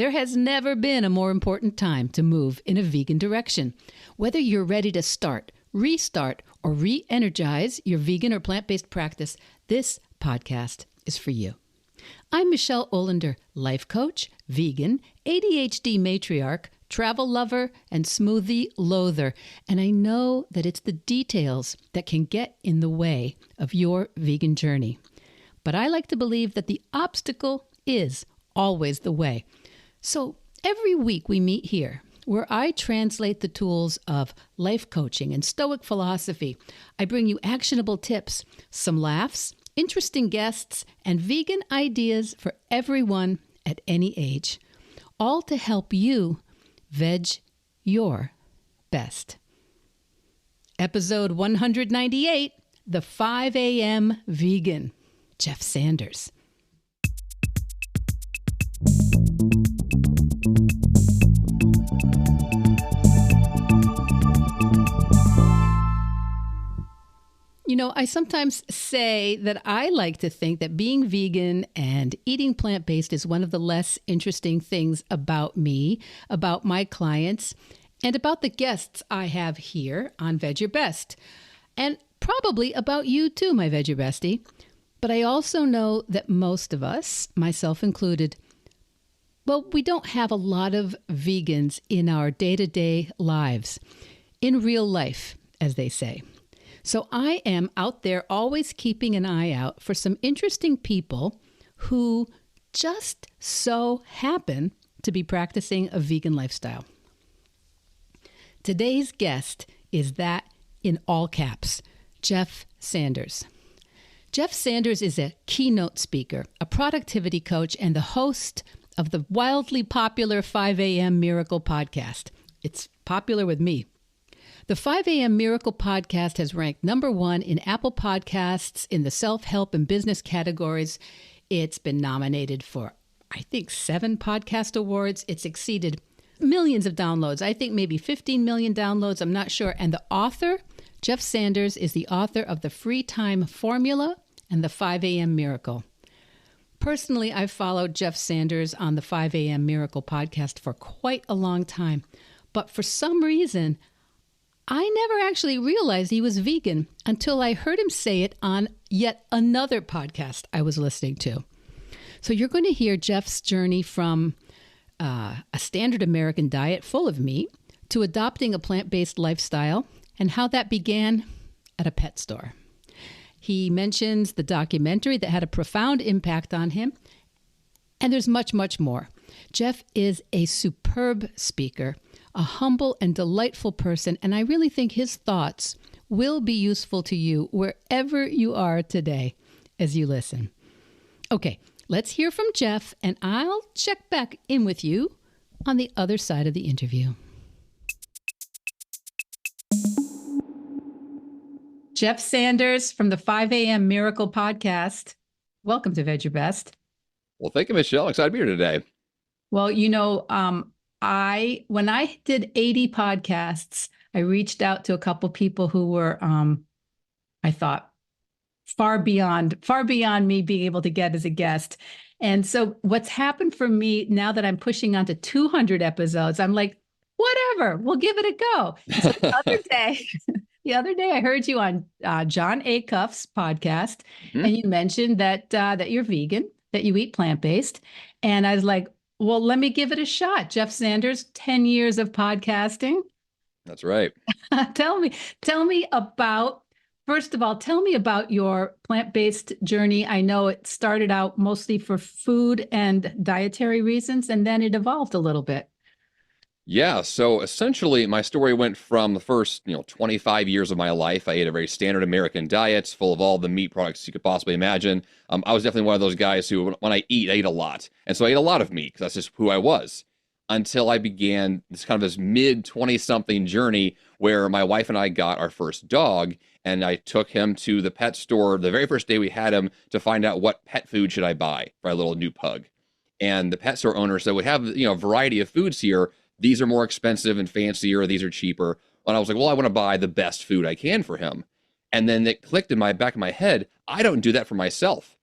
There has never been a more important time to move in a vegan direction. Whether you're ready to start, restart, or re-energize your vegan or plant-based practice, this podcast is for you. I'm Michelle Olander, life coach, vegan, ADHD matriarch, travel lover, and smoothie loather. And I know that it's the details that can get in the way of your vegan journey. But I like to believe that the obstacle is always the way. So every week we meet here, where I translate the tools of life coaching and Stoic philosophy. I bring you actionable tips, some laughs, interesting guests, and vegan ideas for everyone at any age, all to help you veg your best. Episode 198, The 5 a.m. Vegan, Jeff Sanders. You know, I sometimes say that I like to think that being vegan and eating plant-based is one of the less interesting things about me, about my clients, and about the guests I have here on Veg Your Best. And probably about you too, my Veg Your Bestie. But I also know that most of us, myself included, well, we don't have a lot of vegans in our day-to-day lives, in real life, as they say. So I am out there always keeping an eye out for some interesting people who just so happen to be practicing a vegan lifestyle. Today's guest is that in all caps, Jeff Sanders. Jeff Sanders is a keynote speaker, a productivity coach, and the host of the wildly popular 5 a.m. Miracle podcast. It's popular with me. The 5 a.m. Miracle podcast has ranked #1 in Apple Podcasts in the self-help and business categories. It's been nominated for, I think, 7 podcast awards. It's exceeded millions of downloads. I think maybe 15 million downloads. I'm not sure. And the author, Jeff Sanders, is the author of The Free Time Formula and The 5 a.m. Miracle. Personally, I've followed Jeff Sanders on the 5 a.m. Miracle podcast for quite a long time. But for some reason, I never actually realized he was vegan until I heard him say it on yet another podcast I was listening to. So you're going to hear Jeff's journey from a standard American diet full of meat to adopting a plant-based lifestyle and how that began at a pet store. He mentions the documentary that had a profound impact on him, and there's much, much more. Jeff is a superb speaker, a humble and delightful person, and I really think his thoughts will be useful to you wherever you are today as you listen. Okay, let's hear from Jeff, and I'll check back in with you on the other side of the interview. Jeff Sanders from the 5 a.m. Miracle podcast. Welcome to Veg Your Best. Well, thank you, Michelle. Excited to be here today. Well, you know, when I did 80 podcasts, I reached out to a couple people who were, I thought, far beyond me being able to get as a guest. And so what's happened for me now that I'm pushing on to 200 episodes, I'm like, whatever, we'll give it a go. So the other day I heard you on John Acuff's podcast, and you mentioned that you're vegan, that you eat plant-based. And I was like, well, let me give it a shot. Jeff Sanders, 10 years of podcasting. That's right. Tell me about, first of all, tell me about your plant-based journey. I know it started out mostly for food and dietary reasons, and then it evolved a little bit. Yeah. So essentially, my story went from the first, 25 years of my life. I ate a very standard American diet full of all the meat products you could possibly imagine. I was definitely one of those guys who, when I eat a lot. And so I ate a lot of meat because that's just who I was. Until I began this mid-20-something journey where my wife and I got our first dog, and I took him to the pet store the very first day we had him to find out what pet food should I buy for our little new pug. And the pet store owner said, we have, a variety of foods here. These are more expensive and fancier. These are cheaper. And I was like, well, I want to buy the best food I can for him. And then it clicked in my back of my head. I don't do that for myself.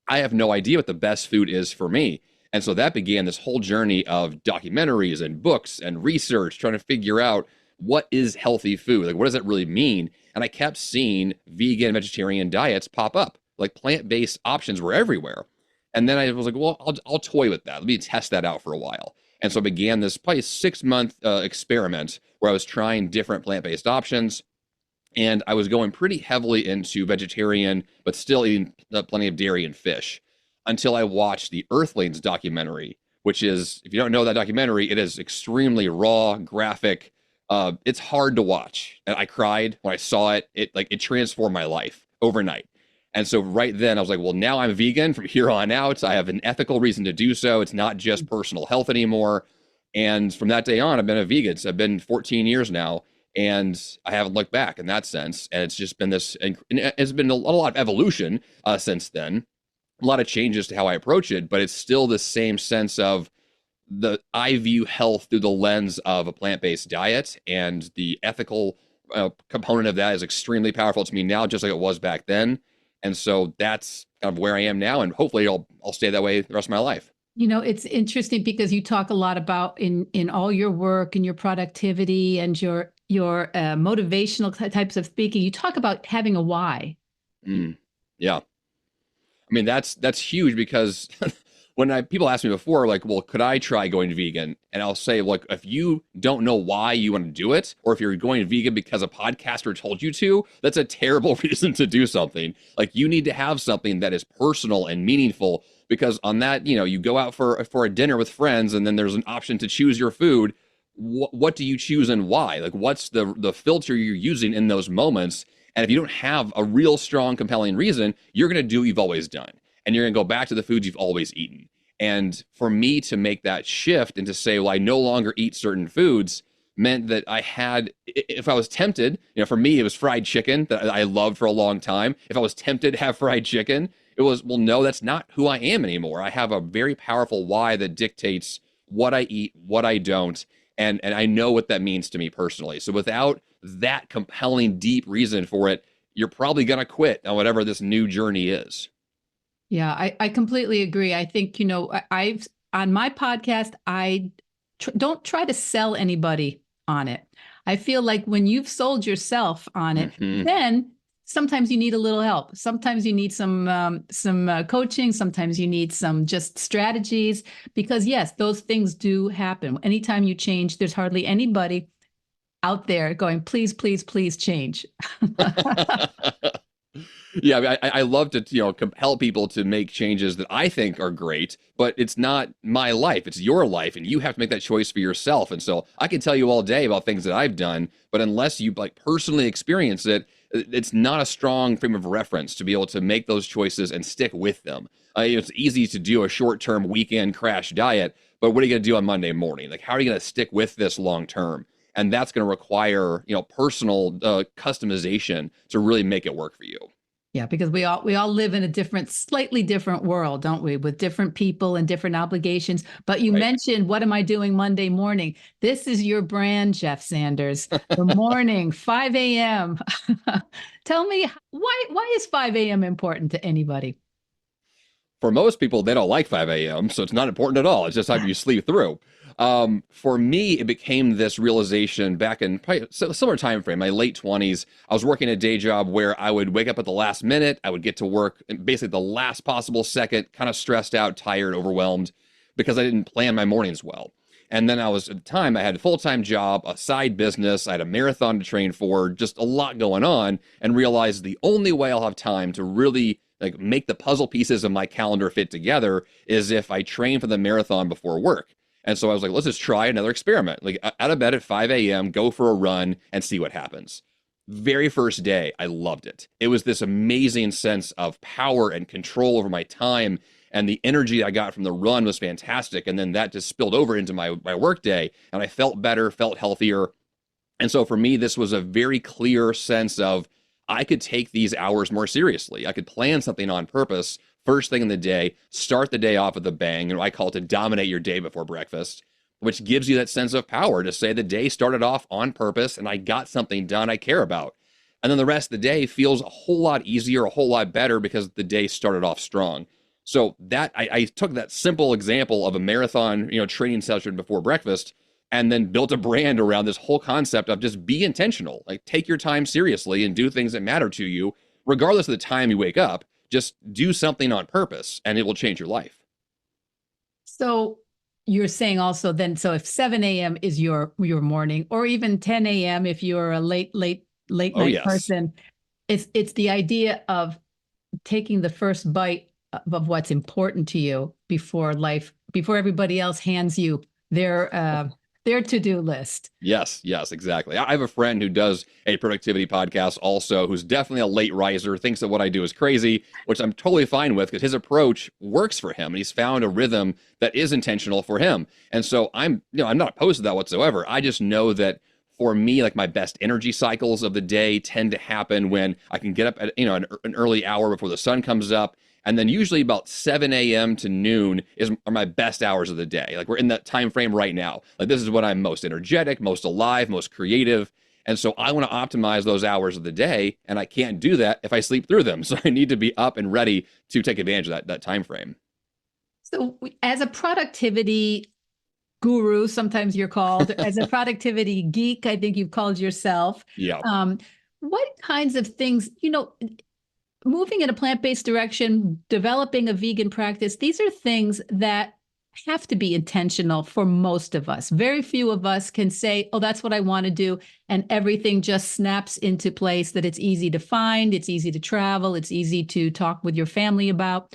I have no idea what the best food is for me. And so that began this whole journey of documentaries and books and research, trying to figure out what is healthy food? Like, what does that really mean? And I kept seeing vegan, vegetarian diets pop up. Like plant-based options were everywhere. And then I was like, well, I'll toy with that. Let me test that out for a while. And so I began this probably 6-month experiment where I was trying different plant-based options. And I was going pretty heavily into vegetarian, but still eating plenty of dairy and fish until I watched the Earthlings documentary, which is, if you don't know that documentary, it is extremely raw, graphic. It's hard to watch. And I cried when I saw it. It transformed my life overnight. And so right then I was like, well, now I'm vegan from here on out. I have an ethical reason to do so. It's not just personal health anymore. And from that day on, I've been a vegan. So I've been 14 years now, and I haven't looked back in that sense. And it's just been this, it's been a lot of evolution since then, a lot of changes to how I approach it, but it's still the same sense of I view health through the lens of a plant-based diet, and the ethical component of that is extremely powerful to me now, just like it was back then. And so that's kind of where I am now, and hopefully I'll stay that way the rest of my life. It's interesting because you talk a lot about in all your work and your productivity and your motivational types of speaking. You talk about having a why. Yeah, I mean that's huge because when people ask me before, like, well, could I try going vegan? And I'll say, look, if you don't know why you want to do it, or if you're going vegan because a podcaster told you to, that's a terrible reason to do something. Like, you need to have something that is personal and meaningful, because on that, you go out for a dinner with friends, and then there's an option to choose your food. What do you choose and why? Like, what's the filter you're using in those moments? And if you don't have a real strong, compelling reason, you're going to do what you've always done. And you're going to go back to the foods you've always eaten. And for me to make that shift and to say, well, I no longer eat certain foods, meant that I had, if I was tempted, for me, it was fried chicken that I loved for a long time. If I was tempted to have fried chicken, it was, well, no, that's not who I am anymore. I have a very powerful why that dictates what I eat, what I don't. And I know what that means to me personally. So without that compelling, deep reason for it, you're probably going to quit on whatever this new journey is. Yeah, I completely agree. I think, I've on my podcast, I don't try to sell anybody on it. I feel like when you've sold yourself on it, then sometimes you need a little help. Sometimes you need some coaching. Sometimes you need some just strategies, because yes, those things do happen. Anytime you change, there's hardly anybody out there going, please, please, please change. Yeah, I love to, compel people to make changes that I think are great, but it's not my life. It's your life, and you have to make that choice for yourself. And so I can tell you all day about things that I've done, but unless you personally experience it, it's not a strong frame of reference to be able to make those choices and stick with them. It's easy to do a short-term weekend crash diet, but what are you going to do on Monday morning? Like, how are you going to stick with this long term? And that's going to require, personal customization to really make it work for you. Yeah, because we all live in a slightly different world, don't we? With different people and different obligations. But you mentioned, what am I doing Monday morning? This is your brand, Jeff Sanders. The morning, 5 a.m. Tell me, why is 5 a.m. important to anybody? For most people, they don't like 5 a.m., so it's not important at all. It's just how you sleep through. For me, it became this realization back in probably a similar time frame, my late 20s. I was working a day job where I would wake up at the last minute. I would get to work basically the last possible second, kind of stressed out, tired, overwhelmed, because I didn't plan my mornings well. And then at the time, I had a full-time job, a side business, I had a marathon to train for, just a lot going on, and realized the only way I'll have time to really make the puzzle pieces of my calendar fit together is if I train for the marathon before work. And so I was like, let's just try another experiment. Out of bed at 5 a.m., go for a run and see what happens. Very first day, I loved it. It was this amazing sense of power and control over my time, and the energy I got from the run was fantastic. And then that just spilled over into my work day, and I felt better, felt healthier. And so for me, this was a very clear sense of I could take these hours more seriously. I could plan something on purpose first thing in the day, start the day off with a bang, and I call it to dominate your day before breakfast, which gives you that sense of power to say the day started off on purpose and I got something done I care about. And then the rest of the day feels a whole lot easier, a whole lot better because the day started off strong. So that I took that simple example of a marathon, training session before breakfast, and then built a brand around this whole concept of just be intentional, like take your time seriously and do things that matter to you, regardless of the time you wake up. Just do something on purpose, and it will change your life. So you're saying also then, so if 7 a.m. is your morning, or even 10 a.m. if you're a late Oh, night yes. person, it's the idea of taking the first bite of what's important to you before everybody else hands you their to-do list. Yes, yes, exactly. I have a friend who does a productivity podcast also, who's definitely a late riser, thinks that what I do is crazy, which I'm totally fine with because his approach works for him and he's found a rhythm that is intentional for him. And so I'm not opposed to that whatsoever. I just know that for me, like my best energy cycles of the day tend to happen when I can get up at, an early hour before the sun comes up. And then usually about 7 a.m. to noon are my best hours of the day. Like we're in that time frame right now. Like this is when I'm most energetic, most alive, most creative. And so I want to optimize those hours of the day, and I can't do that if I sleep through them. So I need to be up and ready to take advantage of that time frame. So as a productivity guru, sometimes you're called, as a productivity geek, I think you've called yourself. Yeah. What kinds of things, moving in a plant-based direction, developing a vegan practice, these are things that have to be intentional for most of us. Very few of us can say, oh, that's what I want to do. And everything just snaps into place, that it's easy to find, it's easy to travel, it's easy to talk with your family about.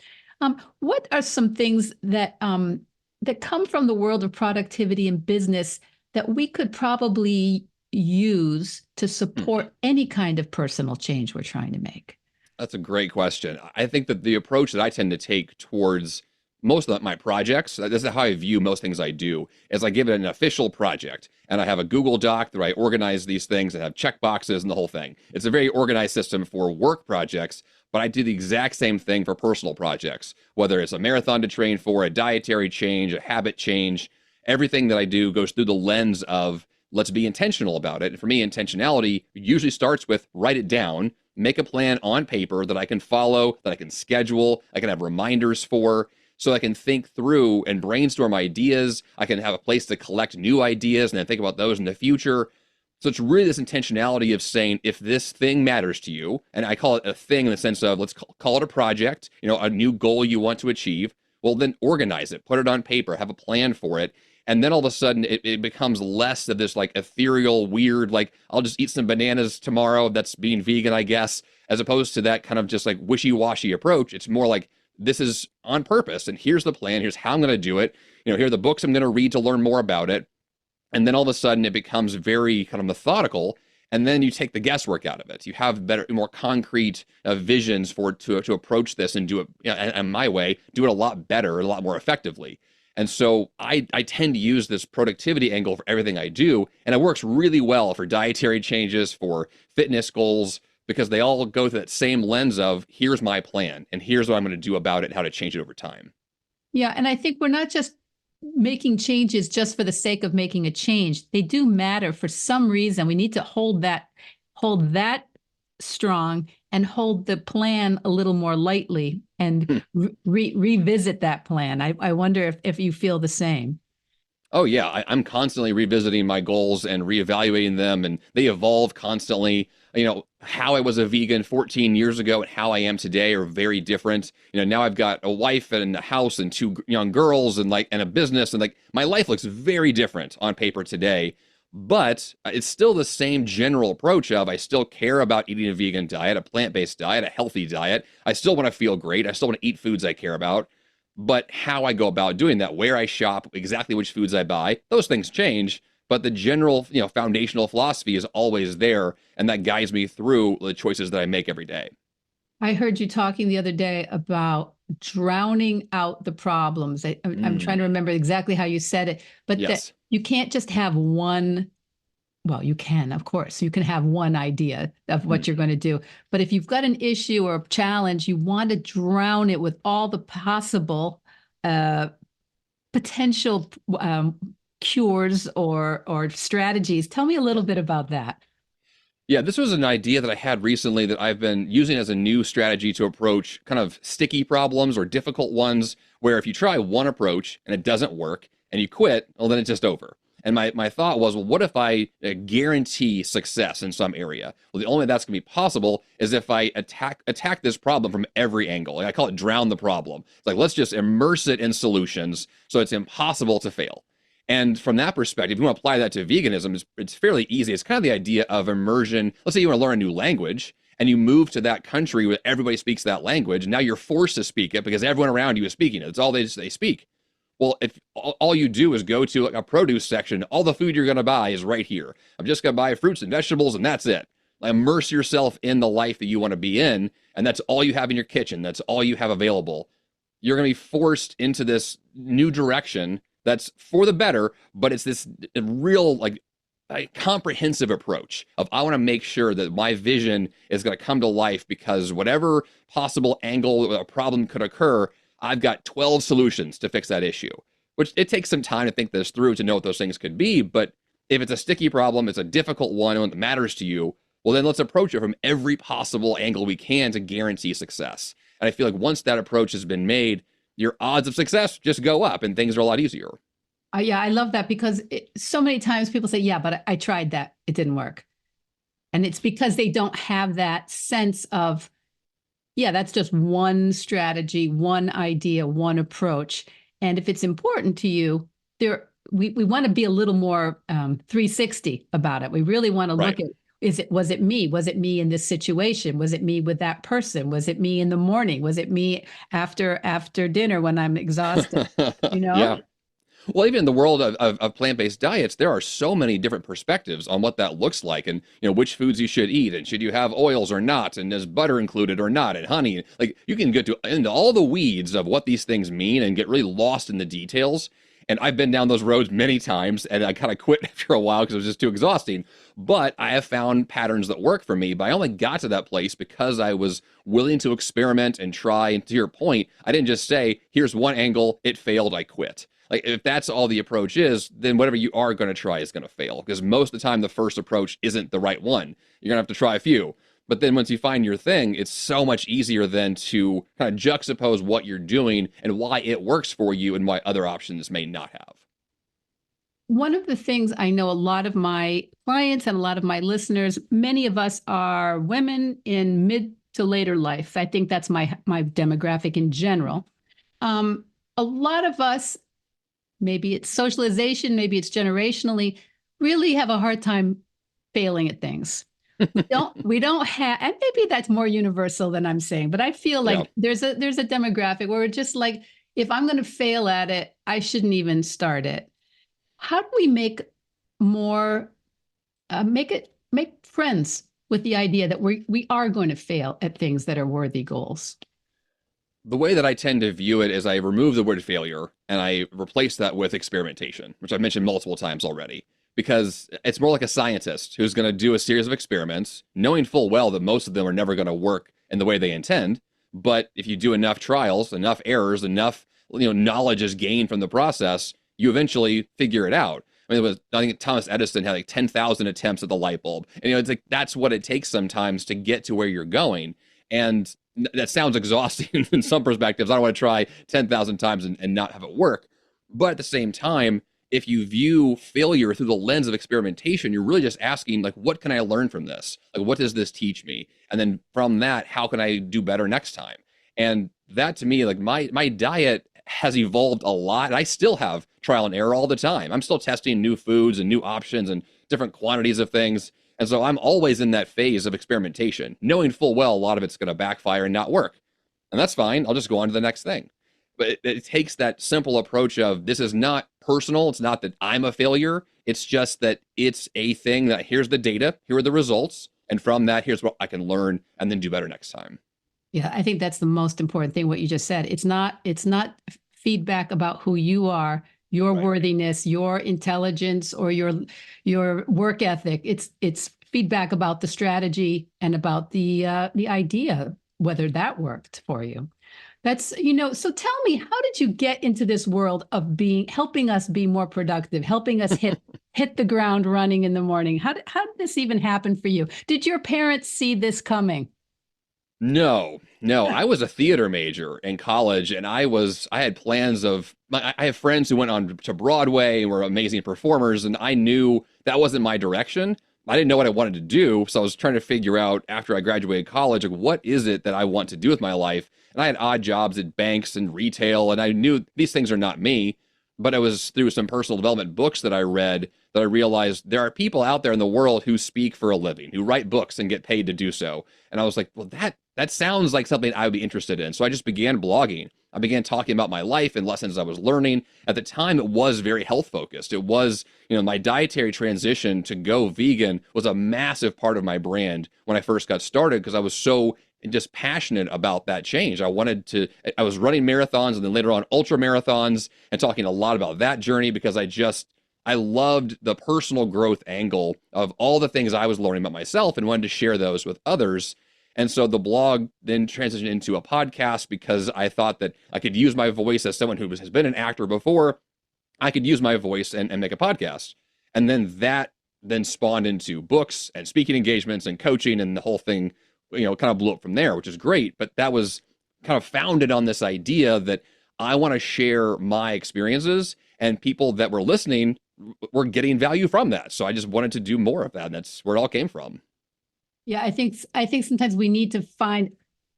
What are some things that come from the world of productivity and business that we could probably use to support any kind of personal change we're trying to make? That's a great question. I think that the approach that I tend to take towards most of my projects, this is how I view most things I do, is I give it an official project. And I have a Google Doc where I organize these things and have check boxes and the whole thing. It's a very organized system for work projects, but I do the exact same thing for personal projects, whether it's a marathon to train for, a dietary change, a habit change. Everything that I do goes through the lens of let's be intentional about it. And for me, intentionality usually starts with write it down, make a plan on paper that I can follow, that I can schedule, I can have reminders for, so I can think through and brainstorm ideas. I can have a place to collect new ideas and then think about those in the future. So it's really this intentionality of saying, if this thing matters to you, and I call it a thing in the sense of let's call it a project, a new goal you want to achieve, well, then organize it, put it on paper, have a plan for it. And then all of a sudden it becomes less of this like ethereal, weird, like I'll just eat some bananas tomorrow. That's being vegan, I guess, as opposed to that kind of just like wishy-washy approach. It's more like this is on purpose. And here's the plan. Here's how I'm going to do it. Here are the books I'm going to read to learn more about it. And then all of a sudden it becomes very kind of methodical. And then you take the guesswork out of it. You have better, more concrete visions to approach this and do it, and my way, do it a lot better, a lot more effectively. And so I tend to use this productivity angle for everything I do. And it works really well for dietary changes, for fitness goals, because they all go through that same lens of here's my plan and here's what I'm going to do about it, how to change it over time. Yeah. And I think we're not just making changes just for the sake of making a change. They do matter for some reason. We need to hold that strong and hold the plan a little more lightly and revisit that plan. I wonder if you feel the same. Oh, yeah. I'm constantly revisiting my goals and reevaluating them, and they evolve constantly. How I was a vegan 14 years ago and how I am today are very different. Now I've got a wife and a house and two young girls and a business, and like my life looks very different on paper today. But it's still the same general approach of I still care about eating a vegan diet, a plant-based diet, a healthy diet. I still want to feel great. I still want to eat foods I care about. But how I go about doing that, where I shop, exactly which foods I buy, those things change. But the general, foundational philosophy is always there, and that guides me through the choices that I make every day. I heard you talking the other day about drowning out the problems. I'm trying to remember exactly how you said it, but yes. that you can't just have one. Well, you can, of course, you can have one idea of what you're going to do. But if you've got an issue or a challenge, you want to drown it with all the possible potential cures or strategies. Tell me a little bit about that. Yeah, this was an idea that I had recently that I've been using as a new strategy to approach kind of sticky problems or difficult ones, where if you try one approach and it doesn't work and you quit, well, then it's just over. And my thought was, well, what if I guarantee success in some area? Well, the only way that's going to be possible is if I attack this problem from every angle. Like I call it drown the problem. It's like, let's just immerse it in solutions so it's impossible to fail. And from that perspective, if you want to apply that to veganism, it's fairly easy. It's kind of the idea of immersion. Let's say you want to learn a new language and you move to that country where everybody speaks that language. And now you're forced to speak it because everyone around you is speaking it. It's all they speak. Well, if all you do is go to like a produce section, all the food you're going to buy is right here. I'm just going to buy fruits and vegetables, and that's it. Like, immerse yourself in the life that you want to be in, and that's all you have in your kitchen. That's all you have available. You're going to be forced into this new direction that's for the better, but it's this real, like, a comprehensive approach of I want to make sure that my vision is going to come to life because whatever possible angle or problem could occur, I've got 12 solutions to fix that issue, which it takes some time to think this through to know what those things could be. But if it's a sticky problem, it's a difficult one that matters to you, well, then let's approach it from every possible angle we can to guarantee success. And I feel like once that approach has been made, your odds of success just go up and things are a lot easier. Yeah, I love that because so many times people say, yeah, but I tried that. It didn't work. And it's because they don't have that sense of, yeah, that's just one strategy, one idea, one approach. And if it's important to you, we want to be a little more 360 about it. We really want to look at, was it me? Was it me in this situation? Was it me with that person? Was it me in the morning? Was it me after dinner when I'm exhausted? Yeah. Well, even in the world of plant-based diets, there are so many different perspectives on what that looks like and, which foods you should eat and should you have oils or not and is butter included or not and honey. Like you can get into all the weeds of what these things mean and get really lost in the details. And I've been down those roads many times and I kind of quit after a while because it was just too exhausting. But I have found patterns that work for me. But I only got to that place because I was willing to experiment and try. And to your point, I didn't just say, here's one angle, it failed, I quit. Like if that's all the approach is, then whatever you are going to try is going to fail because most of the time the first approach isn't the right one. You're going to have to try a few. But then once you find your thing, it's so much easier then to kind of juxtapose what you're doing and why it works for you and why other options may not have. One of the things I know a lot of my clients and a lot of my listeners, many of us are women in mid to later life. I think that's my demographic in general. A lot of us, maybe it's socialization, maybe it's generationally, really have a hard time failing at things. We don't have, and maybe that's more universal than I'm saying, but I feel like there's a demographic where we're just like, if I'm going to fail at it, I shouldn't even start it. How do we make more, make friends with the idea that we are going to fail at things that are worthy goals? The way that I tend to view it is I remove the word failure and I replace that with experimentation, which I've mentioned multiple times already, because it's more like a scientist who's going to do a series of experiments, knowing full well that most of them are never going to work in the way they intend. But if you do enough trials, enough errors, enough knowledge is gained from the process, you eventually figure it out. I mean, I think Thomas Edison had like 10,000 attempts at the light bulb. And, it's like, that's what it takes sometimes to get to where you're going. And that sounds exhausting in some perspectives. I don't want to try 10,000 times and not have it work. But at the same time, if you view failure through the lens of experimentation, you're really just asking, like, what can I learn from this? Like, what does this teach me? And then from that, how can I do better next time? And that to me, like my diet has evolved a lot. I still have trial and error all the time. I'm still testing new foods and new options and different quantities of things. And so I'm always in that phase of experimentation, knowing full well a lot of it's going to backfire and not work. And that's fine. I'll just go on to the next thing. But it takes that simple approach of this is not personal. It's not that I'm a failure. It's just that it's a thing that here's the data, here are the results. And from that, here's what I can learn and then do better next time. Yeah, I think that's the most important thing, what you just said. It's not feedback about who you are, your worthiness, your intelligence, or your work ethic. It's feedback about the strategy and about the idea, whether that worked for you. That's, so tell me, how did you get into this world of helping us be more productive, helping us hit hit the ground running in the morning. How did this even happen for you? Did your parents see this coming? No, no. I was a theater major in college, and I had plans of. I have friends who went on to Broadway and were amazing performers, and I knew that wasn't my direction. I didn't know what I wanted to do, so I was trying to figure out after I graduated college, like what is it that I want to do with my life? And I had odd jobs at banks and retail, and I knew these things are not me. But it was through some personal development books that I read that I realized there are people out there in the world who speak for a living, who write books and get paid to do so. And I was like, well, that sounds like something I would be interested in. So I just began blogging. I began talking about my life and lessons I was learning. At the time, it was very health focused. It was, my dietary transition to go vegan was a massive part of my brand when I first got started because I was so just passionate about that change. I was running marathons and then later on ultra marathons and talking a lot about that journey because I loved the personal growth angle of all the things I was learning about myself and wanted to share those with others. And so the blog then transitioned into a podcast because I thought that I could use my voice as someone who has been an actor before. I could use my voice and make a podcast. And then that then spawned into books and speaking engagements and coaching, and the whole thing, kind of blew up from there, which is great. But that was kind of founded on this idea that I want to share my experiences, and people that were listening were getting value from that. So I just wanted to do more of that. And that's where it all came from. Yeah, I think sometimes we need to find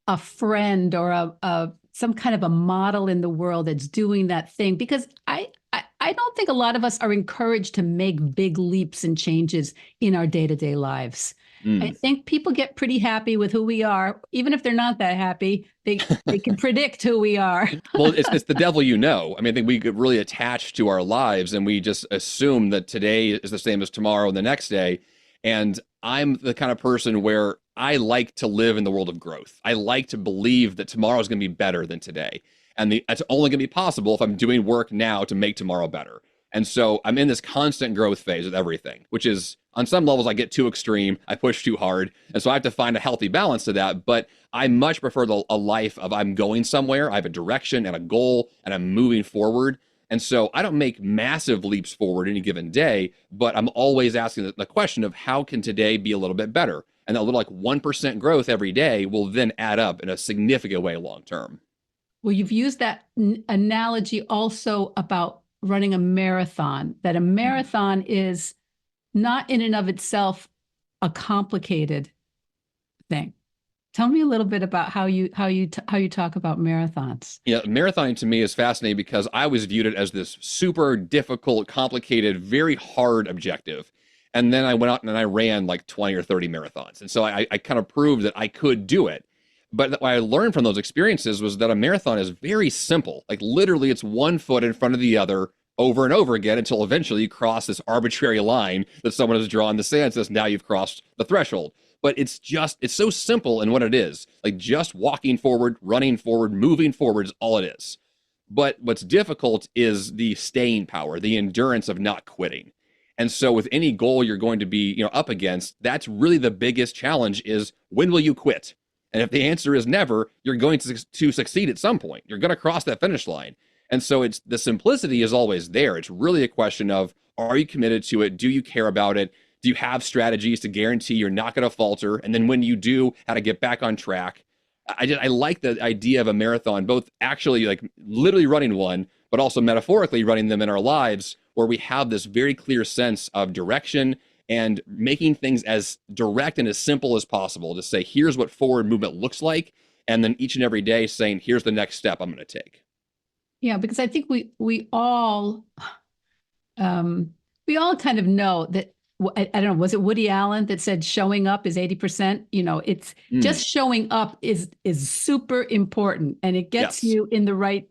a friend or a some kind of a model in the world that's doing that thing, because I don't think a lot of us are encouraged to make big leaps and changes in our day-to-day lives. I think people get pretty happy with who we are. Even if they're not that happy, they can predict who we are. Well, it's the devil, I mean, I think we get really attached to our lives and we just assume that today is the same as tomorrow and the next day. And I'm the kind of person where I like to live in the world of growth. I like to believe that tomorrow is going to be better than today. And it's only going to be possible if I'm doing work now to make tomorrow better. And so I'm in this constant growth phase with everything, which is on some levels I get too extreme. I push too hard. And so I have to find a healthy balance to that. But I much prefer a life of I'm going somewhere. I have a direction and a goal and I'm moving forward. And so I don't make massive leaps forward any given day, but I'm always asking the question of how can today be a little bit better? And a little like 1% growth every day will then add up in a significant way long term. Well, you've used that analogy also about running a marathon, that a marathon is not in and of itself a complicated thing. Tell me a little bit about how you talk about marathons. Yeah, marathoning to me is fascinating because I always viewed it as this super difficult, complicated, very hard objective. And then I went out and I ran like 20 or 30 marathons. And so I kind of proved that I could do it. But what I learned from those experiences was that a marathon is very simple. Like literally it's one foot in front of the other over and over again until eventually you cross this arbitrary line that someone has drawn in the sand and says, now you've crossed the threshold. But it's so simple in what it is. Like just walking forward, running forward, moving forward is all it is. But what's difficult is the staying power, the endurance of not quitting. And so with any goal you're going to be, up against, that's really the biggest challenge is when will you quit? And if the answer is never, you're going to succeed at some point. You're going to cross that finish line. And so it's the simplicity is always there. It's really a question of, are you committed to it? Do you care about it? Do you have strategies to guarantee you're not going to falter? And then when you do, how to get back on track? I like the idea of a marathon, both actually like literally running one, but also metaphorically running them in our lives, where we have this very clear sense of direction and making things as direct and as simple as possible to say, here's what forward movement looks like. And then each and every day saying, here's the next step I'm going to take. Yeah, because I think we all kind of know that. I don't know, was it Woody Allen that said showing up is 80%? It's just showing up is super important, and it gets you in the right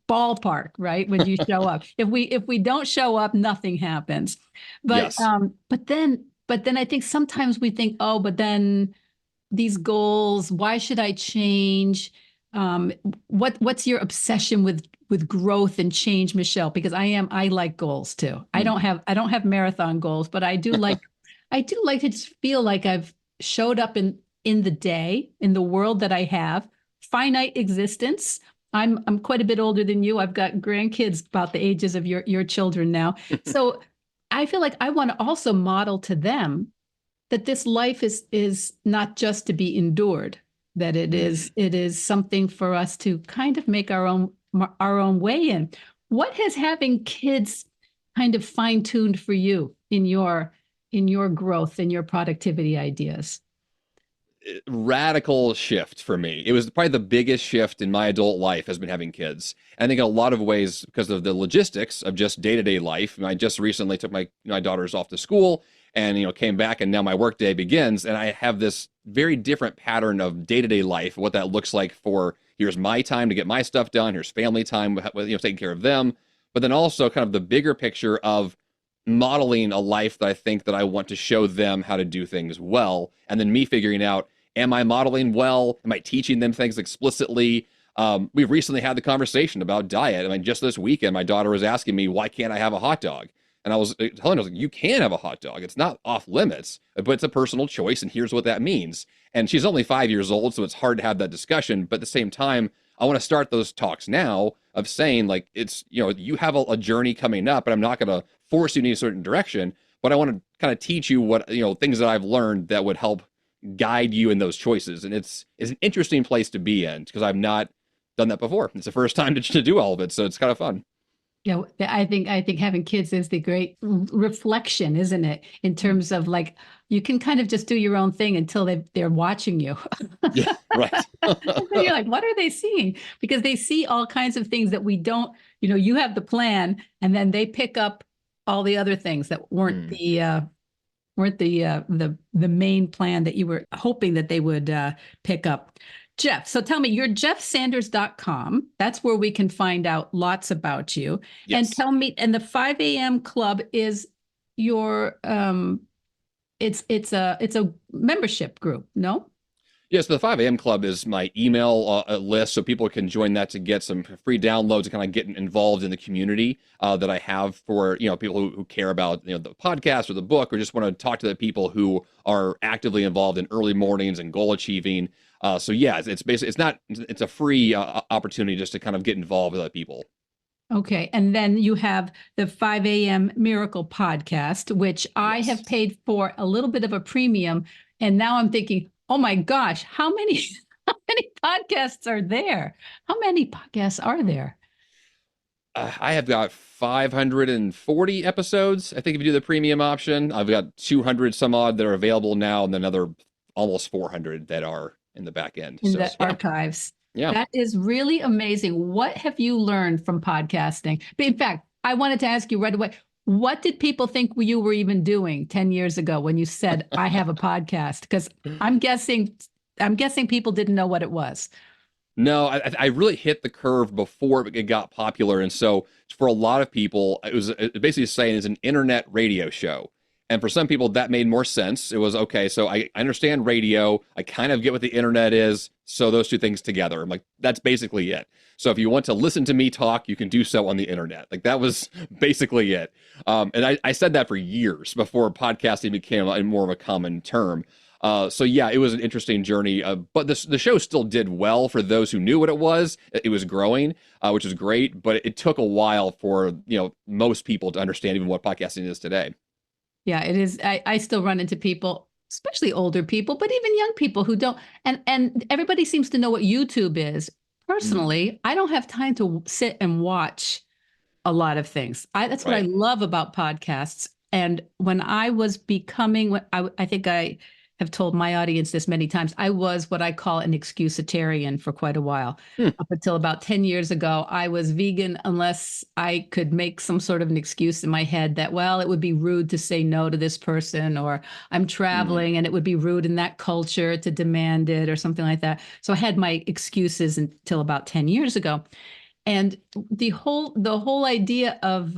ballpark, right? When you show up. If we don't show up, nothing happens. But but then I think sometimes we think, oh, but then these goals, why should I change? What's your obsession with growth and change, Michelle? Because I like goals too. I don't have marathon goals, but I do like to just feel like I've showed up in the day, in the world that I have, finite existence. I'm quite a bit older than you. I've got grandkids about the ages of your children now. So I feel like I want to also model to them that this life is not just to be endured, that Mm. it is something for us to kind of make our own way in. What has having kids kind of fine-tuned for you in your growth and your productivity ideas? Radical shift for me. It was probably the biggest shift in my adult life has been having kids. I think in a lot of ways because of the logistics of just day-to-day life. I just recently took my daughters off to school and came back, and now my workday begins, and I have this very different pattern of day-to-day life, what that looks like for here's my time to get my stuff done, here's family time with taking care of them, but then also kind of the bigger picture of modeling a life that I think that I want to show them how to do things well, and then me figuring out, am I modeling well? Am I teaching them things explicitly? We've recently had the conversation about diet. I mean, just this weekend, my daughter was asking me, why can't I have a hot dog? And I was telling her, you can have a hot dog. It's not off limits, but it's a personal choice, and here's what that means. And she's only 5 years old, so it's hard to have that discussion. But at the same time, I want to start those talks now of saying, like, it's, you have a journey coming up, and I'm not going to force you in a certain direction, but I want to kind of teach you what, things that I've learned that would help guide you in those choices. And it's an interesting place to be in because I've not done that before. It's the first time to do all of it. So it's kind of fun. Yeah, I think having kids is the great reflection, isn't it? In terms of like you can kind of just do your own thing until they're watching you. Yeah, right. And then you're like, what are they seeing? Because they see all kinds of things that we don't, you have the plan and then they pick up all the other things that Mm. weren't the main plan that you were hoping that they would pick up. Jeff, so tell me, you're jeffsanders.com. That's where we can find out lots about you. And Yes. tell me, and the 5 a.m. club is your it's a membership group, no? Yes, the 5 a.m. Club is my email list, so people can join that to get some free downloads and kind of get involved in the community that I have for people who care about the podcast or the book or just want to talk to the people who are actively involved in early mornings and goal achieving. So yeah, it's basically it's a free opportunity just to kind of get involved with other people. Okay. And then you have the 5 a.m. Miracle podcast, which I Yes. have paid for a little bit of a premium. And now I'm thinking, oh my gosh, how many how many podcasts are there? How many podcasts are there? I have got 540 episodes. I think if you do the premium option, I've got 200 some odd that are available now, and another almost 400 that are in the back end. In So the yeah, archives. yeah. That is really amazing. What have you learned from podcasting? But in fact, I wanted to ask you right away, what did people think you were even doing 10 years ago when you said, I have a podcast? Because I'm guessing people didn't know what it was. No, I really hit the curve before it got popular, and so for a lot of people, it basically saying it's an internet radio show. And for some people, that made more sense. It was okay. So I understand radio. I kind of get what the internet is. So those two things together, I'm like, that's basically it. So if you want to listen to me talk, you can do so on the internet. Like that was basically it. And I said that for years before podcasting became more of a common term. So yeah, it was an interesting journey, but the show still did well for those who knew what it was. It was growing, which is great, but it took a while for most people to understand even what podcasting is today. Yeah, it is. I still run into people, especially older people, but even young people who don't. And everybody seems to know what YouTube is. Mm, Personally, I don't have time to sit and watch a lot of things. That's what I right. love about podcasts. And when I was becoming, I think I have told my audience this many times, I was what I call an excusitarian for quite a while. Hmm. Up until about 10 years ago, I was vegan unless I could make some sort of an excuse in my head that, well, it would be rude to say no to this person, or I'm Mm. traveling and it would be rude in that culture to demand it, or something like that. So I had my excuses until about 10 years ago. And the whole idea of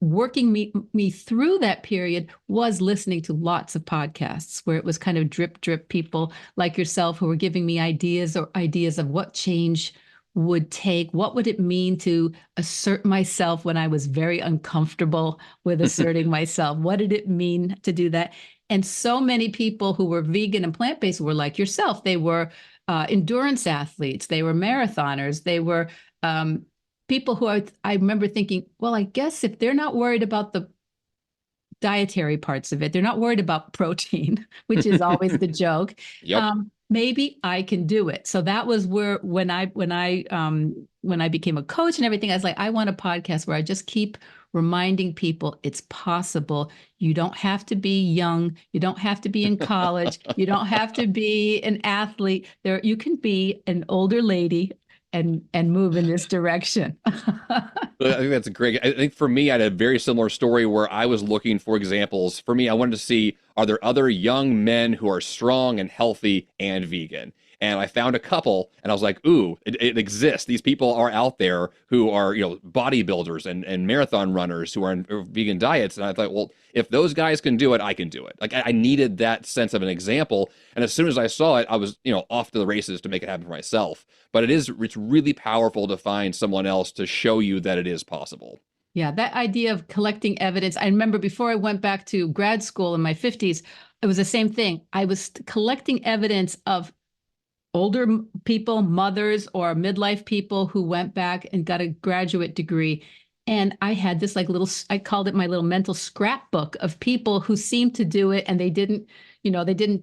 working me through that period was listening to lots of podcasts where it was kind of drip people like yourself who were giving me ideas or ideas of what change would take, what would it mean to assert myself when I was very uncomfortable with asserting myself, what did it mean to do that. And so many people who were vegan and plant-based were like yourself. They were endurance athletes, they were marathoners, they were people who I remember thinking, well, I guess if they're not worried about dietary parts of it. They're not worried about protein, which is always the joke. Yep. Maybe I can do it. So that was where when I became a coach and everything, I was like, I want a podcast where I just keep reminding people it's possible. You don't have to be young. You don't have to be in college. You don't have to be an athlete. You can be an older lady and move in this direction. I think that's great. I think for me, I had a very similar story where I was looking for examples. For me, I wanted to see, are there other young men who are strong and healthy and vegan? And I found a couple, and I was like, ooh, it exists. These people are out there who are, bodybuilders and marathon runners who are on vegan diets. And I thought, well, if those guys can do it, I can do it. Like I needed that sense of an example. And as soon as I saw it, I was, off to the races to make it happen for myself. But it's really powerful to find someone else to show you that it is possible. Yeah, that idea of collecting evidence. I remember before I went back to grad school in my 50s, it was the same thing. I was collecting evidence of older people, mothers or midlife people who went back and got a graduate degree. And I had this I called it my little mental scrapbook of people who seemed to do it and they didn't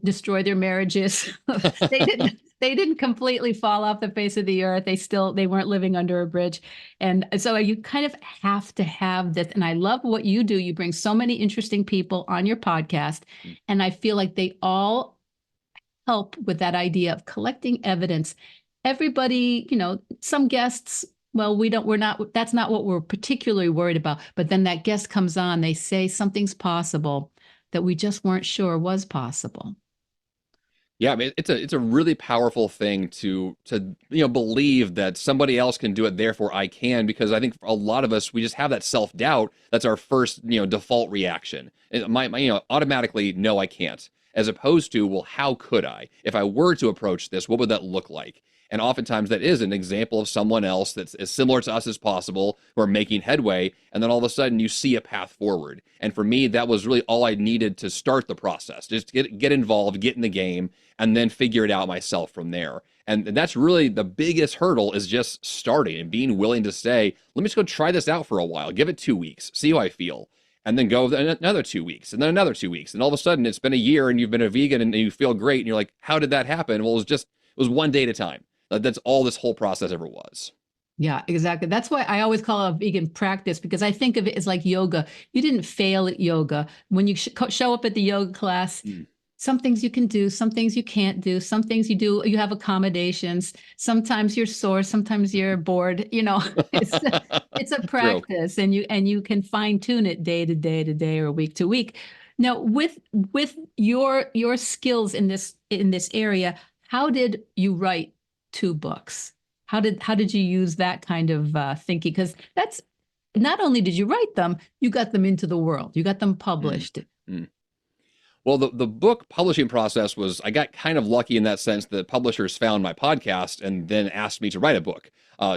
destroy their marriages. they didn't completely fall off the face of the earth. They weren't living under a bridge. And so you kind of have to have this. And I love what you do. You bring so many interesting people on your podcast. And I feel like they all help with that idea of collecting evidence. Everybody, some guests, well, that's not what we're particularly worried about. But then that guest comes on, they say something's possible that we just weren't sure was possible. Yeah, I mean, it's a really powerful thing to believe that somebody else can do it, therefore I can, because I think for a lot of us we just have that self-doubt. That's our first default reaction. My automatically, no, I can't, as opposed to, well, how could I? If I were to approach this, what would that look like? And oftentimes that is an example of someone else that's as similar to us as possible who are making headway. And then all of a sudden you see a path forward. And for me, that was really all I needed to start the process. Just get involved, get in the game, and then figure it out myself from there. And that's really the biggest hurdle, is just starting and being willing to say, let me just go try this out for a while. Give it 2 weeks, see how I feel. And then go another 2 weeks, and then another 2 weeks. And all of a sudden it's been a year and you've been a vegan and you feel great. And you're like, how did that happen? Well, it was one day at a time. That's all this whole process ever was. Yeah, exactly. That's why I always call it a vegan practice, because I think of it as like yoga. You didn't fail at yoga. When you show up at the yoga class, some things you can do, some things you can't do, some things you have accommodations. Sometimes you're sore, sometimes you're bored. It's a practice, and you can fine tune it day to day to day or week to week. Now, with your skills in this area, how did you write 2 books? How did you use that kind of thinking? Because that's not only did you write them, you got them into the world, you got them published. Well, the book publishing process was, I got kind of lucky in that sense that publishers found my podcast and then asked me to write a book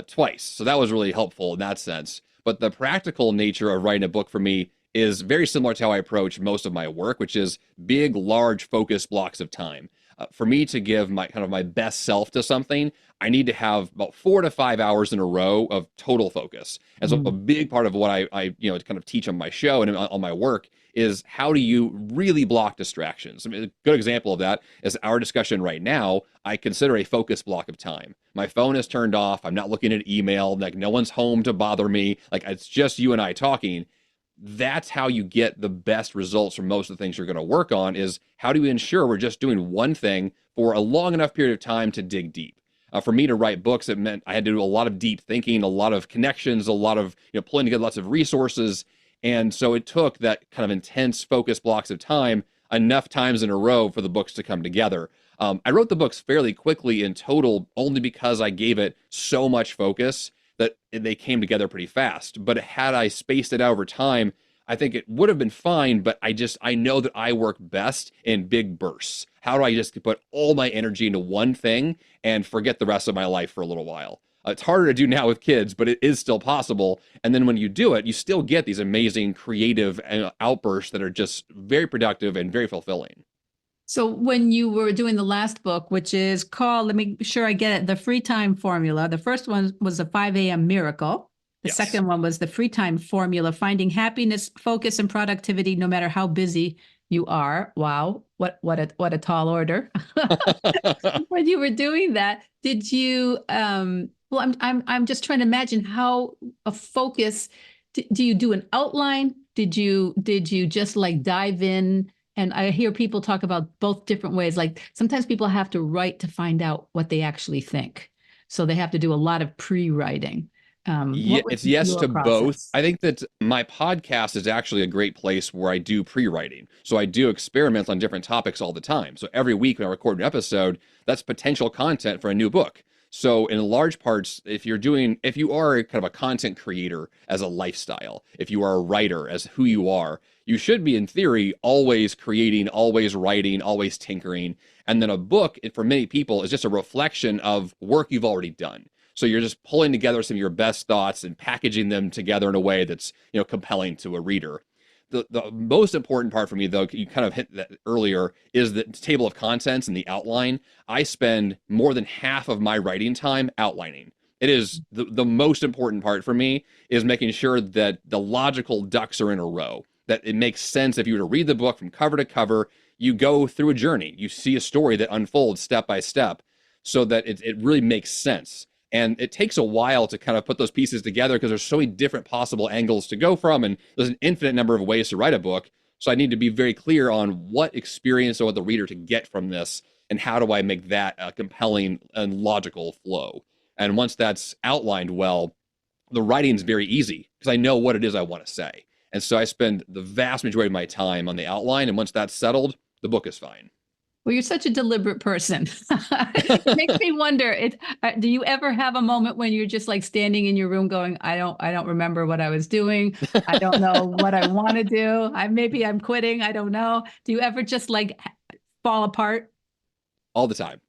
twice. So that was really helpful in that sense. But the practical nature of writing a book for me is very similar to how I approach most of my work, which is big, large, focused blocks of time. For me to give my best self to something, I need to have about 4 to 5 hours in a row of total focus. And so a big part of what I kind of teach on my show and on my work is, how do you really block distractions? I mean, a good example of that is our discussion right now. I consider a focus block of time. My phone is turned off. I'm not looking at email. Like, no one's home to bother me. Like, it's just you and I talking. That's how you get the best results from most of the things you're going to work on, is how do we ensure we're just doing one thing for a long enough period of time to dig deep. For me to write books, it meant I had to do a lot of deep thinking, a lot of connections, a lot of pulling together lots of resources. And so it took that kind of intense focus blocks of time enough times in a row for the books to come together. I wrote the books fairly quickly in total, only because I gave it so much focus that they came together pretty fast. But had I spaced it out over time, I think it would have been fine. But I know that I work best in big bursts. How do I just put all my energy into one thing and forget the rest of my life for a little while? It's harder to do now with kids, but it is still possible. And then when you do it, you still get these amazing creative outbursts that are just very productive and very fulfilling. So when you were doing the last book, which is called, let me be sure I get it, The Free Time Formula, the first one was a 5 a.m. Miracle. The Yes. second one was the free time formula, finding happiness, focus, and productivity no matter how busy you are. Wow, what a tall order. When you were doing that, did you well, I'm just trying to imagine how a focus do you do an outline? Did you just like dive in? And I hear people talk about both different ways. Like sometimes people have to write to find out what they actually think. So they have to do a lot of pre-writing. Yeah, What was it's yes your to both. process? I think that my podcast is actually a great place where I do pre-writing. So I do experiments on different topics all the time. So every week when I record an episode, that's potential content for a new book. So in large parts, if you are kind of a content creator as a lifestyle, if you are a writer as who you are, you should be in theory always creating, always writing, always tinkering. And then a book, for many people, is just a reflection of work you've already done. So you're just pulling together some of your best thoughts and packaging them together in a way that's, compelling to a reader. The most important part for me, though, you kind of hit that earlier, is the table of contents and the outline. I spend more than half of my writing time outlining. It is the most important part for me is making sure that the logical ducks are in a row, that it makes sense. If you were to read the book from cover to cover, you go through a journey. You see a story that unfolds step by step so that it really makes sense. And it takes a while to kind of put those pieces together because there's so many different possible angles to go from, and there's an infinite number of ways to write a book. So I need to be very clear on what experience I want the reader to get from this, and how do I make that a compelling and logical flow. And once that's outlined well, the writing is very easy because I know what it is I want to say. And so I spend the vast majority of my time on the outline, and once that's settled, the book is fine. Well, you're such a deliberate person. It makes me wonder. Do you ever have a moment when you're just like standing in your room going, I don't remember what I was doing. I don't know what I want to do. Maybe I'm quitting. I don't know. Do you ever just like fall apart? All the time.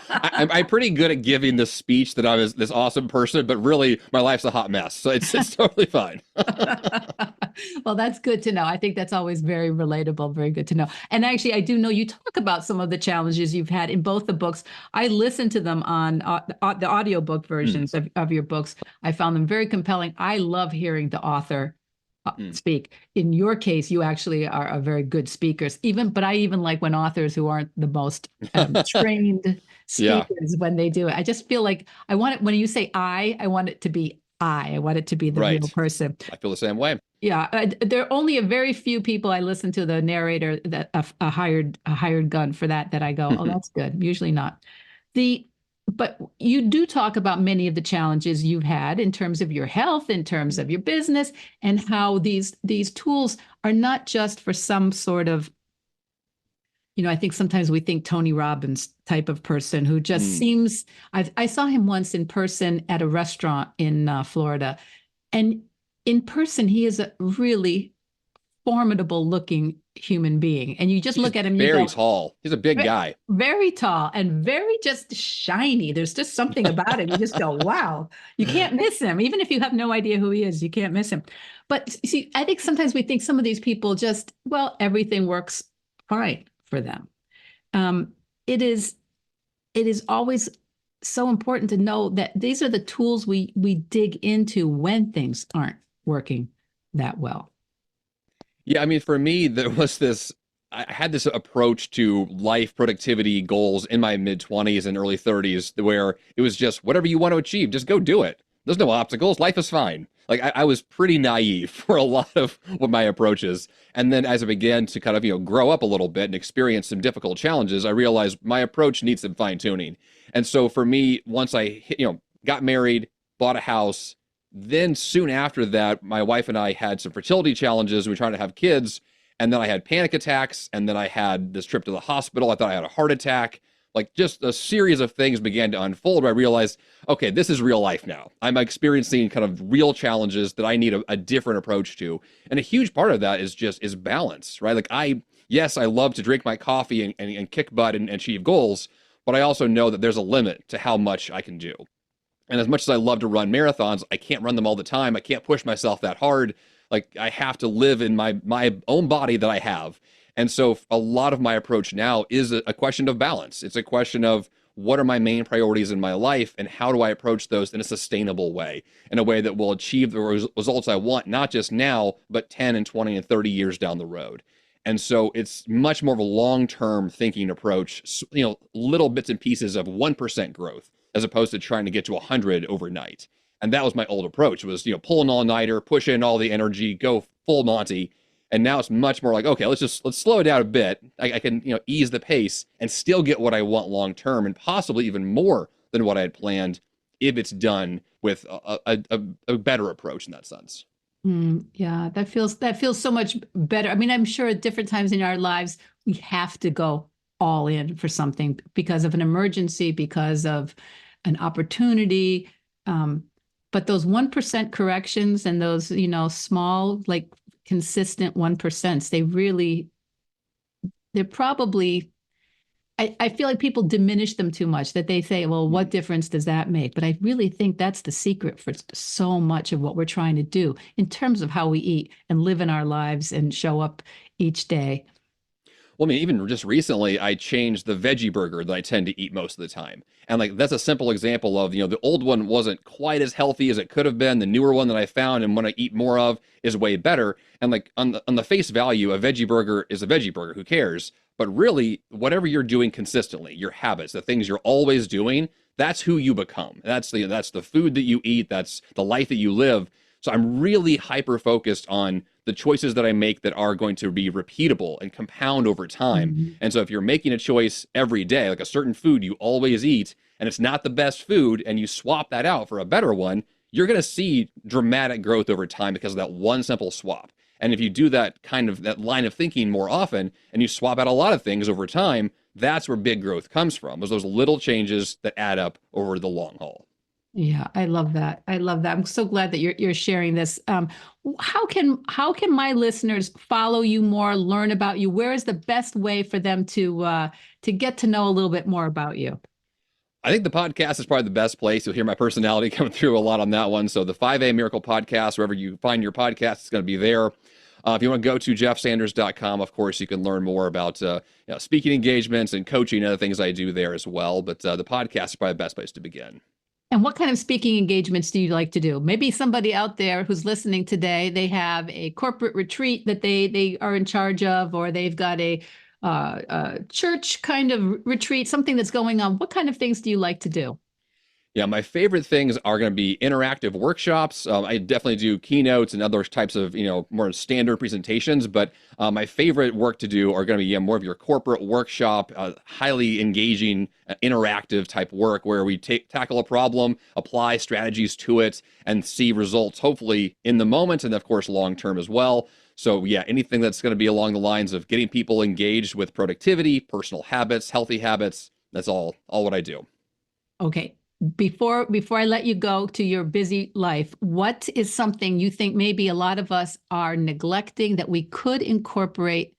I'm pretty good at giving this speech that I was this awesome person, but really my life's a hot mess. So it's totally fine. Well, that's good to know. I think that's always very relatable, very good to know. And actually, I do know you talk about some of the challenges you've had in both the books. I listened to them on the audiobook versions of your books. I found them very compelling. I love hearing the author speak. In your case, you actually are a very good speakers. But I even like when authors who aren't the most trained Yeah, speakers when they do it. I just feel like I want it when you say I want it to be I want it to be the real right. person. I feel the same way. Yeah, there are only a very few people I listen to the narrator that a hired gun for that I go, oh, that's good. Usually not. But you do talk about many of the challenges you've had in terms of your health, in terms of your business, and how these tools are not just for some sort of, I think sometimes we think Tony Robbins type of person who just seems. I saw him once in person at a restaurant in Florida, and in person he is a really formidable looking human being, and you just look at him, you Very go, tall. He's a big guy. very tall and very just shiny. There's just something about him. You just go, wow, you can't miss him. Even if you have no idea who he is, you can't miss him. But see, I think sometimes we think some of these people just, well, everything works fine for them. It is always so important to know that these are the tools we dig into when things aren't working that well. Yeah, I mean, for me, I had this approach to life productivity goals in my mid 20s and early 30s where it was just whatever you want to achieve, just go do it. There's no obstacles. Life is fine. Like I was pretty naive for a lot of what my approach is. And then as I began to kind of, grow up a little bit and experience some difficult challenges, I realized my approach needs some fine tuning. And so for me, once I, got married, bought a house, then soon after that, my wife and I had some fertility challenges. We were trying to have kids. And then I had panic attacks. And then I had this trip to the hospital. I thought I had a heart attack. Like just a series of things began to unfold where I realized, okay, this is real life now. I'm experiencing kind of real challenges that I need a different approach to. And a huge part of that is balance, right? Like yes, I love to drink my coffee and kick butt and achieve goals, but I also know that there's a limit to how much I can do. And as much as I love to run marathons, I can't run them all the time. I can't push myself that hard. Like I have to live in my own body that I have. And so a lot of my approach now is a question of balance. It's a question of what are my main priorities in my life and how do I approach those in a sustainable way, in a way that will achieve the results I want, not just now, but 10 and 20 and 30 years down the road. And so it's much more of a long-term thinking approach, little bits and pieces of 1% growth as opposed to trying to get to 100 overnight. And that was my old approach was, pull an all-nighter, push in all the energy, go full Monty. And now it's much more like, okay, let's slow it down a bit. I can, ease the pace and still get what I want long-term and possibly even more than what I had planned if it's done with a better approach in that sense. Yeah, that feels so much better. I mean, I'm sure at different times in our lives, we have to go all in for something because of an emergency, because of an opportunity. But those 1% corrections and those, small, like consistent 1%, they're probably, I feel like people diminish them too much, that they say, well, what difference does that make? But I really think that's the secret for so much of what we're trying to do in terms of how we eat and live in our lives and show up each day. Well, I mean, even just recently, I changed the veggie burger that I tend to eat most of the time. And like, that's a simple example of, the old one wasn't quite as healthy as it could have been. The newer one that I found and want to eat more of is way better. And like on the face value, a veggie burger is a veggie burger. Who cares? But really, whatever you're doing consistently, your habits, the things you're always doing, that's who you become. That's the food that you eat. That's the life that you live. So I'm really hyper focused on the choices that I make that are going to be repeatable and compound over time. Mm-hmm. And so if you're making a choice every day, like a certain food you always eat, and it's not the best food, and you swap that out for a better one, you're going to see dramatic growth over time because of that one simple swap. And if you do that line of thinking more often, and you swap out a lot of things over time, that's where big growth comes from. Those little changes that add up over the long haul. Yeah, I love that. I love that. I'm so glad that you're sharing this. How can my listeners follow you more, learn about you? Where is the best way for them to get to know a little bit more about you? I think the podcast is probably the best place. You'll hear my personality coming through a lot on that one. So the 5A Miracle Podcast, wherever you find your podcast, it's going to be there. If you want to go to jeffsanders.com, of course, you can learn more about speaking engagements and coaching and other things I do there as well. But the podcast is probably the best place to begin. And what kind of speaking engagements do you like to do? Maybe somebody out there who's listening today, they have a corporate retreat that they are in charge of, or they've got a church kind of retreat, something that's going on. What kind of things do you like to do? Yeah, my favorite things are going to be interactive workshops. I definitely do keynotes and other types of, more standard presentations. But my favorite work to do are going to be more of your corporate workshop, highly engaging, interactive type work where we tackle a problem, apply strategies to it, and see results, hopefully in the moment and, of course, long term as well. So yeah, anything that's going to be along the lines of getting people engaged with productivity, personal habits, healthy habits, that's all what I do. Okay. Before I let you go to your busy life, what is something you think maybe a lot of us are neglecting that we could incorporate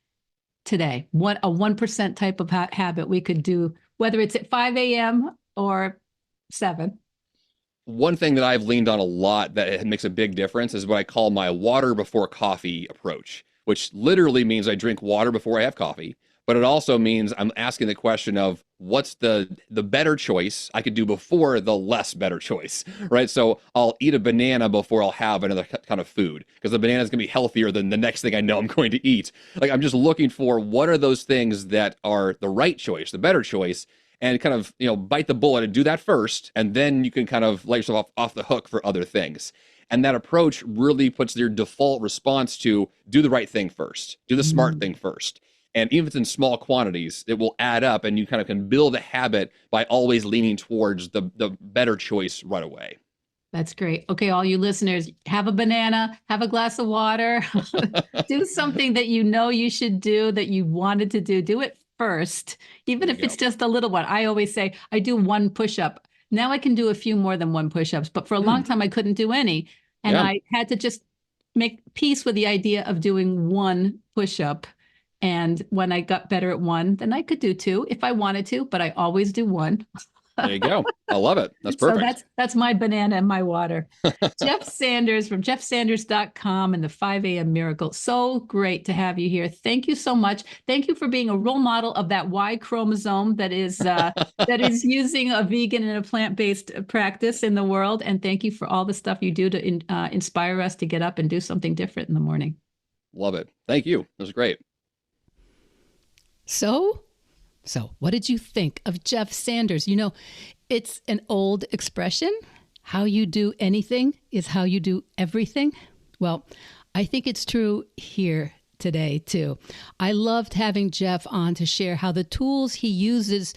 today? What a 1% type of habit we could do, whether it's at 5 a.m. or 7? One thing that I've leaned on a lot that makes a big difference is what I call my water before coffee approach, which literally means I drink water before I have coffee. But it also means I'm asking the question of what's the better choice I could do before the less better choice, right? So I'll eat a banana before I'll have another kind of food because the banana is going to be healthier than the next thing I know I'm going to eat. Like I'm just looking for what are those things that are the right choice, the better choice, and kind of, bite the bullet and do that first. And then you can kind of let yourself off the hook for other things. And that approach really puts your default response to do the right thing first, do the smart thing first. And even if it's in small quantities, it will add up and you kind of can build a habit by always leaning towards the better choice right away. That's great. Okay, all you listeners, have a banana, have a glass of water, do something that you should do, that you wanted to do. Do it first, even if it's just a little one. I always say, I do one push-up. Now I can do a few more than one push-ups, but for a long time I couldn't do any. And I had to just make peace with the idea of doing one push-up. And when I got better at one, then I could do 2 if I wanted to, but I always do 1. There you go. I love it. That's So perfect. that's my banana and my water. Jeff Sanders from jeffsanders.com and the 5 a.m. Miracle. So great to have you here. Thank you so much. Thank you for being a role model of that Y chromosome that is using a vegan and a plant-based practice in the world. And thank you for all the stuff you do to inspire us to get up and do something different in the morning. Love it. Thank you. That was great. So what did you think of Jeff Sanders? You know, it's an old expression. How you do anything is how you do everything. Well, I think it's true here today, too. I loved having Jeff on to share how the tools he uses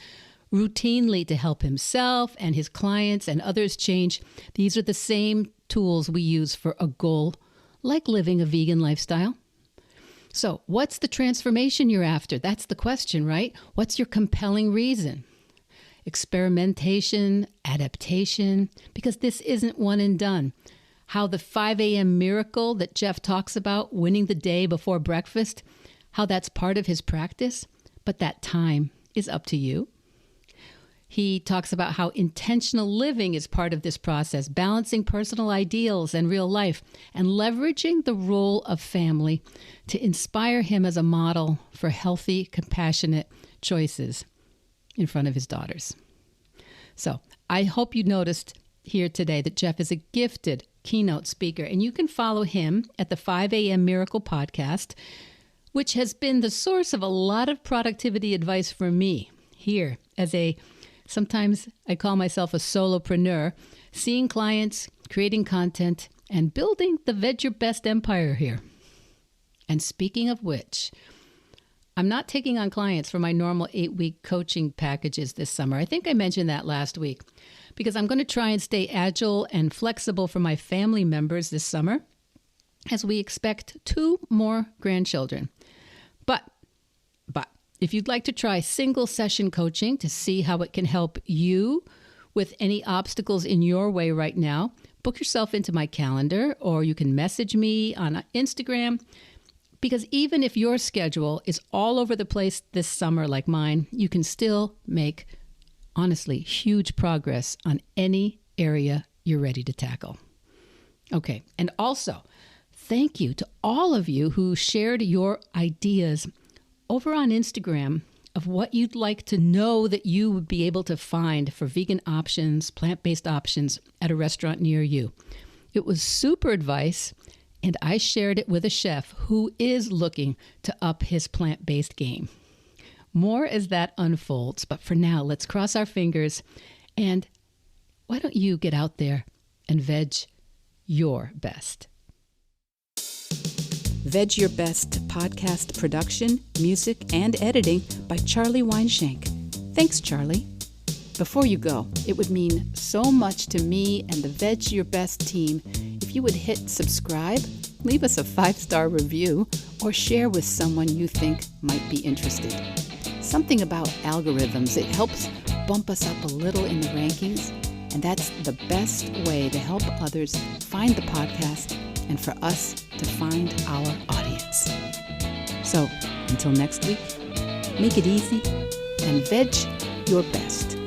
routinely to help himself and his clients and others change. These are the same tools we use for a goal, like living a vegan lifestyle. So what's the transformation you're after? That's the question, right? What's your compelling reason? Experimentation, adaptation, because this isn't one and done. How the 5 a.m. miracle that Jeff talks about, winning the day before breakfast, how that's part of his practice, but that time is up to you. He talks about how intentional living is part of this process, balancing personal ideals and real life, and leveraging the role of family to inspire him as a model for healthy, compassionate choices in front of his daughters. So I hope you noticed here today that Jeff is a gifted keynote speaker, and you can follow him at the 5 a.m. Miracle podcast, which has been the source of a lot of productivity advice for me here as sometimes I call myself a solopreneur, seeing clients, creating content, and building the Veg Your Best empire here. And speaking of which, I'm not taking on clients for my normal 8-week coaching packages this summer. I think I mentioned that last week because I'm going to try and stay agile and flexible for my family members this summer as we expect 2 more grandchildren. But if you'd like to try single session coaching to see how it can help you with any obstacles in your way right now, book yourself into my calendar, or you can message me on Instagram. Because even if your schedule is all over the place this summer like mine, you can still make, honestly, huge progress on any area you're ready to tackle. Okay, and also, thank you to all of you who shared your ideas over on Instagram of what you'd like to know that you would be able to find for vegan options, plant-based options at a restaurant near you. It was super advice, and I shared it with a chef who is looking to up his plant-based game. More as that unfolds, but for now, let's cross our fingers, and why don't you get out there and veg your best? Veg Your Best podcast production, music, and editing by Charlie Weinshank. Thanks, Charlie. Before you go, it would mean so much to me and the Veg Your Best team if you would hit subscribe, leave us a 5-star review, or share with someone you think might be interested. Something about algorithms, it helps bump us up a little in the rankings, and that's the best way to help others find the podcast and for us to find our audience. So, until next week, make it easy and veg your best.